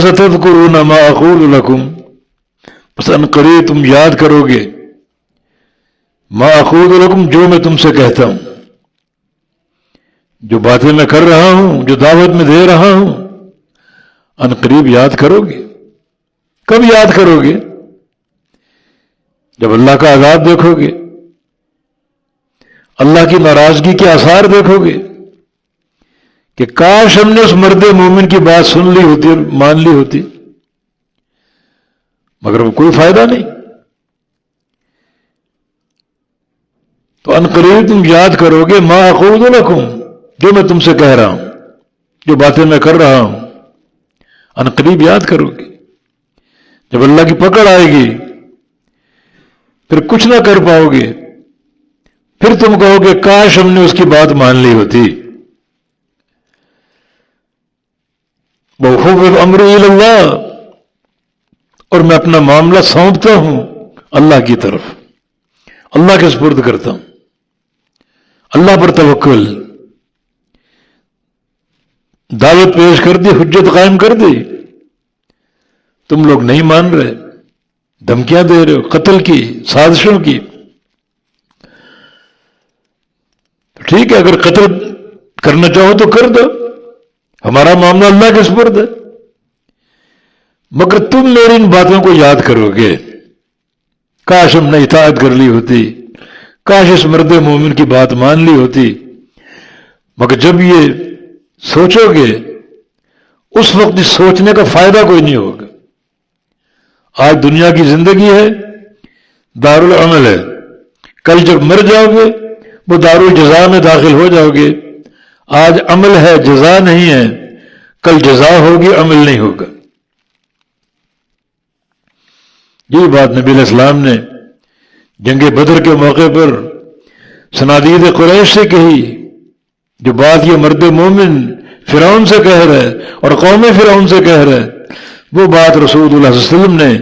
ستذکرون ما اقول لکم، بس ان قریب تم یاد کرو گے، ما اقول لکم، جو میں تم سے کہتا ہوں، جو باتیں میں کر رہا ہوں، جو دعوت میں دے رہا ہوں، ان قریب یاد کرو گے۔ کب یاد کرو گے؟ جب اللہ کا عذاب دیکھو گے، اللہ کی ناراضگی کے آثار دیکھو گے کہ کاش ہم نے اس مرد مومن کی بات سن لی ہوتی اور مان لی ہوتی، مگر وہ کوئی فائدہ نہیں۔ تو ان قریب تم یاد کرو گے، ما اقول لکم، جو میں تم سے کہہ رہا ہوں، جو باتیں میں کر رہا ہوں، ان قریب یاد کرو گے۔ جب اللہ کی پکڑ آئے گی پھر کچھ نہ کر پاؤ گے، پھر تم کہو کہ کاش ہم نے اس کی بات مان لی ہوتی۔ وَأُفَوِّضُ أَمْرِي إِلَى اللَّهِ، اور میں اپنا معاملہ سونپتا ہوں اللہ کی طرف، اللہ کے سپرد کرتا ہوں، اللہ پر توکل۔ دعوت پیش کر دی، حجت قائم کر دی، تم لوگ نہیں مان رہے، دھمکیاں دے رہے ہو، قتل کی، سازشوں کی۔ ٹھیک ہے، اگر قتل کرنا چاہو تو کر دو، ہمارا معاملہ اللہ کے سپرد ہے، مگر تم میری ان باتوں کو یاد کرو گے، کاش ہم نے اطاعت کر لی ہوتی، کاش اس مرد مومن کی بات مان لی ہوتی۔ مگر جب یہ سوچو گے، اس وقت اس سوچنے کا فائدہ کوئی نہیں ہوگا۔ آج دنیا کی زندگی ہے، دارالعمل ہے، کل جب مر جاؤ گے وہ دارالجزا میں داخل ہو جاؤ گے۔ آج عمل ہے، جزا نہیں ہے، کل جزا ہوگی، عمل نہیں ہوگا۔ یہی بات نبی علیہ السلام نے جنگ بدر کے موقع پر صنادید قریش سے کہی، جو بات یہ مرد مومن فرعون سے کہہ رہے اور قوم فرعون سے کہہ رہے، وہ بات رسول اللہ صلی اللہ علیہ وسلم نے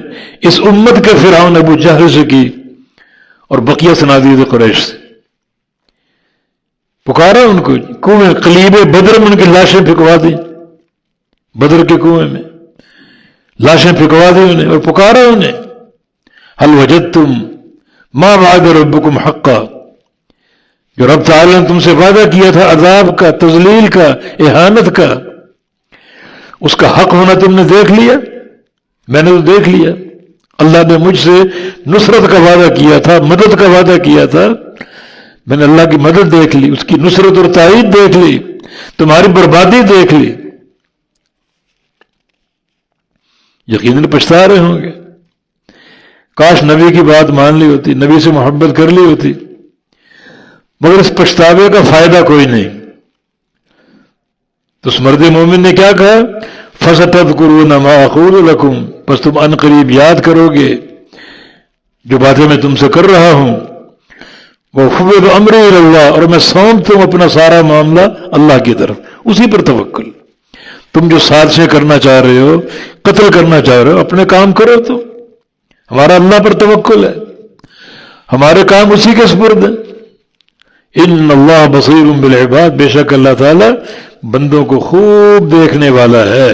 اس امت کے فرعون ابو جہل سے کی اور بقیہ صنادید قریش سے۔ پکارا ان کو کنویں قلیب بدر میں، ان کی لاشیں پھکوا دی، بدر کے کنویں میں لاشیں پھکوا دی انہیں، اور پکارا انہیں، هل وجدتم ما وعد ربكم حقا، جو رب تعالیٰ نے تم سے وعدہ کیا تھا عذاب کا، تذلیل کا، اہانت کا، اس کا حق ہونا تم نے دیکھ لیا؟ میں نے تو دیکھ لیا، اللہ نے مجھ سے نصرت کا وعدہ کیا تھا، مدد کا وعدہ کیا تھا، میں نے اللہ کی مدد دیکھ لی، اس کی نصرت اور تائید دیکھ لی، تمہاری بربادی دیکھ لی۔ یقیناً پچھتا رہے ہوں گے، کاش نبی کی بات مان لی ہوتی، نبی سے محبت کر لی ہوتی، مگر اس پچھتاوے کا فائدہ کوئی نہیں۔ تو اس مرد مومن نے کیا کہا؟ فَسَتَذْكُرُونَ مَا أَقُولُ لَكُمْ، بس تم ان قریب یاد کرو گے جو باتیں میں تم سے کر رہا ہوں۔ وَأُفَوِّضُ أَمْرِي إِلَى اللَّهِ، اور میں سونپتا ہوں اپنا سارا معاملہ اللہ کی طرف، اسی پر توکل۔ تم جو سازشیں کرنا چاہ رہے ہو، قتل کرنا چاہ رہے ہو، اپنے کام کرو، تو ہمارا اللہ پر توکل ہے، ہمارے کام اسی کے سپرد ہیں۔ ان اللہ بصیر بالعباد، بے شک اللہ تعالی بندوں کو خوب دیکھنے والا ہے۔